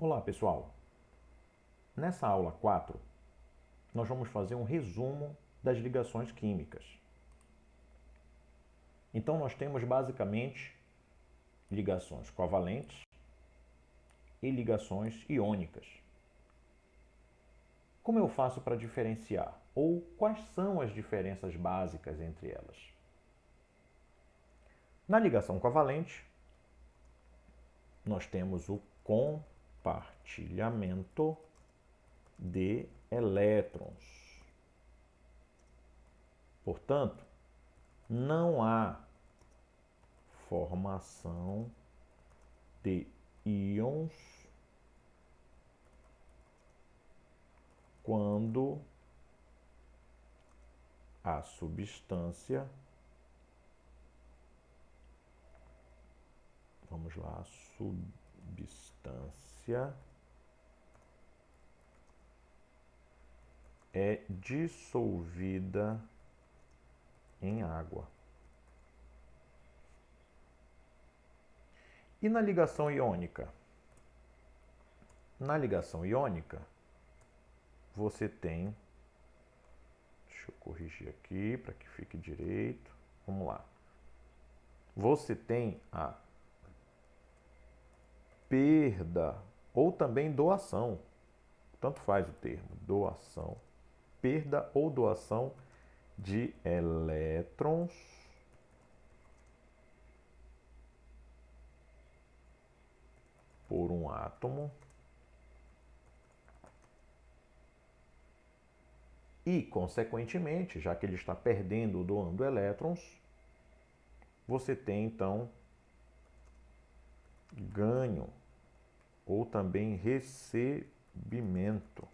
Olá, pessoal! Nessa aula 4, nós vamos fazer um resumo das ligações químicas. Então, nós temos basicamente ligações covalentes e ligações iônicas. Como eu faço para diferenciar? Ou quais são as diferenças básicas entre elas? Na ligação covalente, nós temos o compartilhamento de elétrons. Portanto, não há formação de íons quando a substância, vamos lá, a substância é dissolvida em água. E na ligação iônica? Na ligação iônica, você tem, deixa eu corrigir aqui para que fique direito, vamos lá. Você tem a perda ou também doação, tanto faz o termo, doação, perda ou doação de elétrons por um átomo e, consequentemente, já que ele está perdendo ou doando elétrons, você tem então ganho ou também recebimento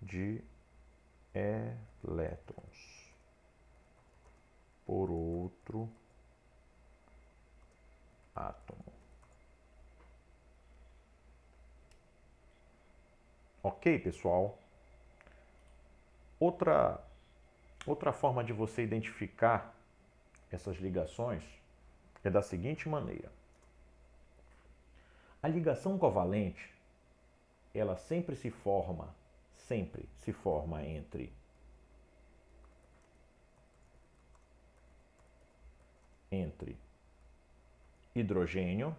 de elétrons por outro átomo. Ok, pessoal? Outra forma de você identificar essas ligações é da seguinte maneira. A ligação covalente, ela sempre se forma entre hidrogênio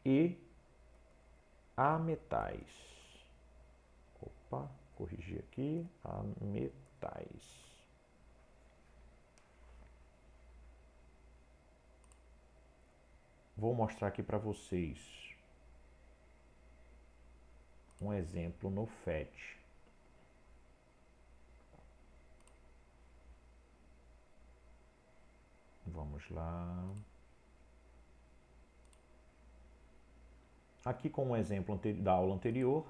e ametais. Opa, corrigi aqui, ametais. Vou mostrar aqui para vocês um exemplo no FET. Vamos lá. Aqui com um exemplo da aula anterior,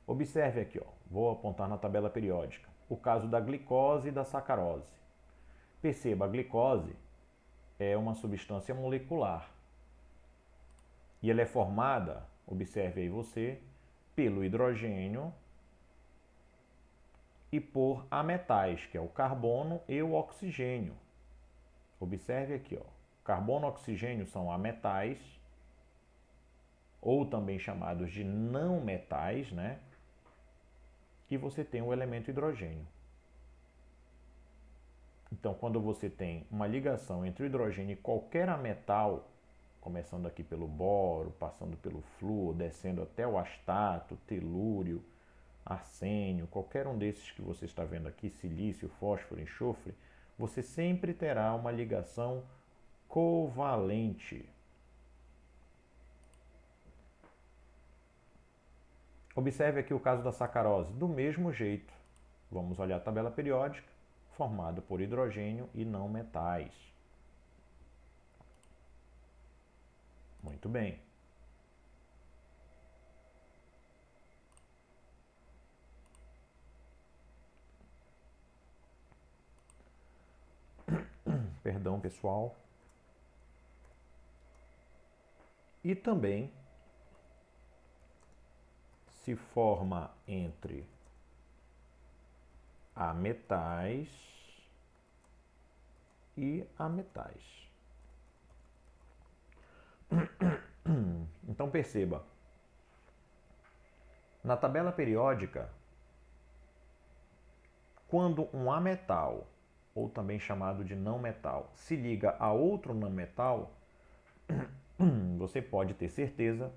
observe aqui, ó, vou apontar na tabela periódica, o caso da glicose e da sacarose. Perceba, a glicose é uma substância molecular e ela é formada, observe aí você, pelo hidrogênio e por ametais, que é o carbono e o oxigênio. Observe aqui, ó, carbono e oxigênio são ametais, ou também chamados de não metais, né? E você tem o elemento hidrogênio. Então, quando você tem uma ligação entre o hidrogênio e qualquer ametal, começando aqui pelo boro, passando pelo flúor, descendo até o astato, telúrio, arsênio, qualquer um desses que você está vendo aqui, silício, fósforo, enxofre, você sempre terá uma ligação covalente. Observe aqui o caso da sacarose, do mesmo jeito. Vamos olhar a tabela periódica, formada por hidrogênio e não metais. Muito bem. Perdão, pessoal. E também se forma entre ametais e ametais. Então perceba, na tabela periódica, quando um ametal, ou também chamado de não metal, se liga a outro não metal, você pode ter certeza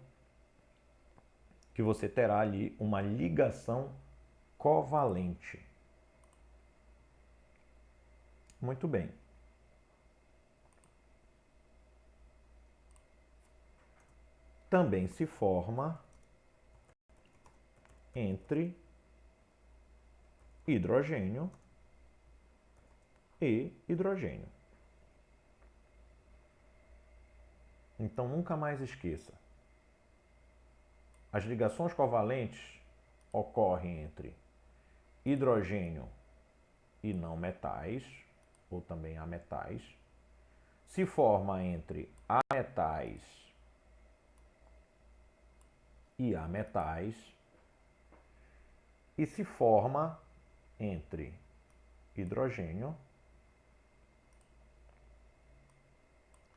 que você terá ali uma ligação covalente. Muito bem. Também se forma entre hidrogênio e hidrogênio. Então nunca mais esqueça. As ligações covalentes ocorrem entre hidrogênio e não metais, ou também ametais. Se forma entre ametais e ametais. E se forma entre hidrogênio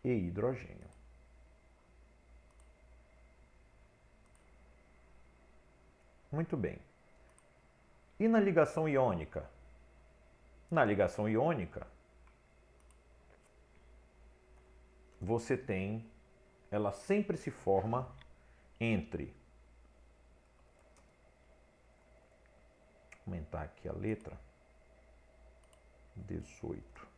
e hidrogênio. Muito bem. E na ligação iônica? Na ligação iônica, você tem, ela sempre se forma entre, vou aumentar aqui a letra, 18.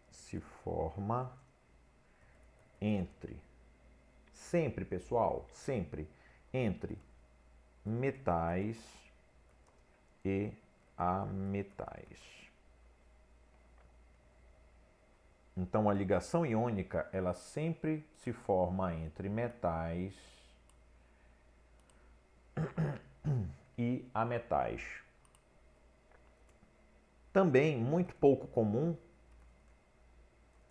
Se forma entre, sempre pessoal, sempre entre metais e ametais. Então a ligação iônica, ela sempre se forma entre metais e ametais. Também muito pouco comum,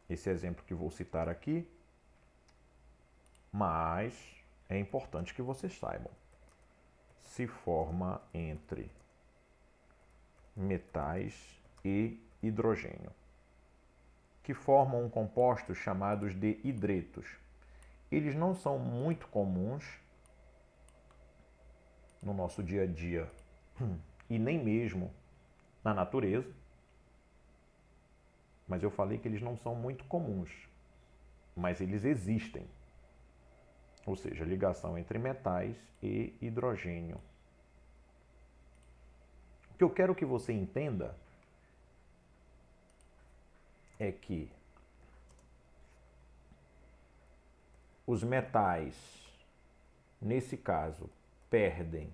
esse exemplo que vou citar aqui, mas é importante que vocês saibam. Se forma entre metais e hidrogênio, que formam compostos chamados de hidretos. Eles não são muito comuns no nosso dia a dia e nem mesmo na natureza, mas eu falei que eles não são muito comuns, mas eles existem. Ou seja, ligação entre metais e hidrogênio. O que eu quero que você entenda é que os metais, nesse caso, perdem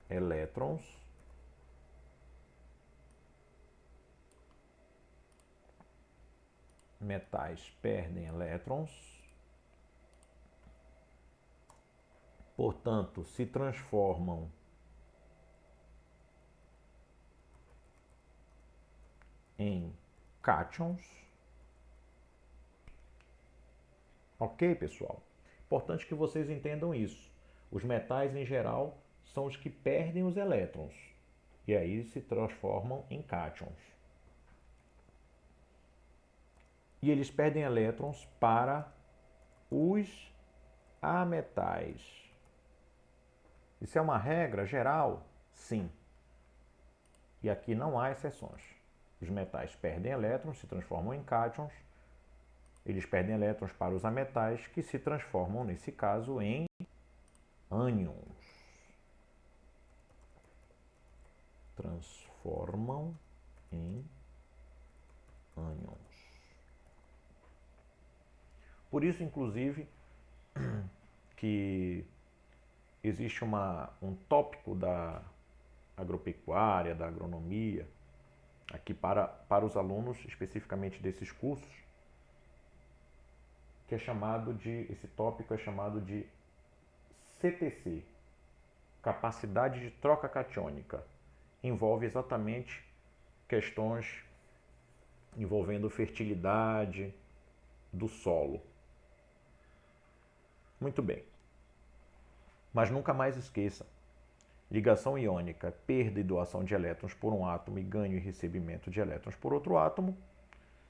elétrons, portanto, se transformam em cátions. Ok, pessoal? Importante que vocês entendam isso. Os metais, em geral, são os que perdem os elétrons e aí se transformam em cátions. E eles perdem elétrons para os ametais. Isso é uma regra geral? Sim. E aqui não há exceções. Os metais perdem elétrons, se transformam em cátions. Eles perdem elétrons para os ametais, que se transformam, nesse caso, em ânions. Transformam em ânions. Por isso, inclusive, que existe um tópico da agropecuária, da agronomia, aqui para os alunos especificamente desses cursos, que é chamado de, esse tópico é chamado de CTC, capacidade de troca catiônica. Envolve exatamente questões envolvendo fertilidade do solo. Muito bem. Mas nunca mais esqueça Ligação iônica, perda e doação de elétrons por um átomo e ganho e recebimento de elétrons por outro átomo.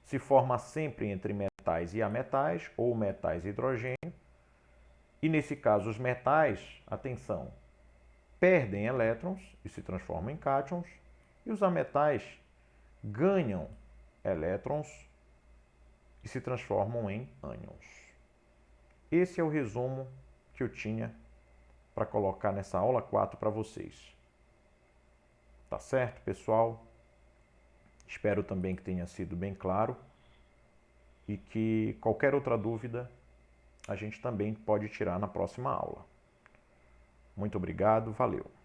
Se forma sempre entre metais e ametais, ou metais e hidrogênio. E nesse caso, os metais, atenção, perdem elétrons e se transformam em cátions, e os ametais ganham elétrons e se transformam em ânions. Esse é o resumo que eu tinha para colocar nessa aula 4 para vocês. Tá certo, pessoal? Espero também que tenha sido bem claro e que qualquer outra dúvida a gente também pode tirar na próxima aula. Muito obrigado, valeu!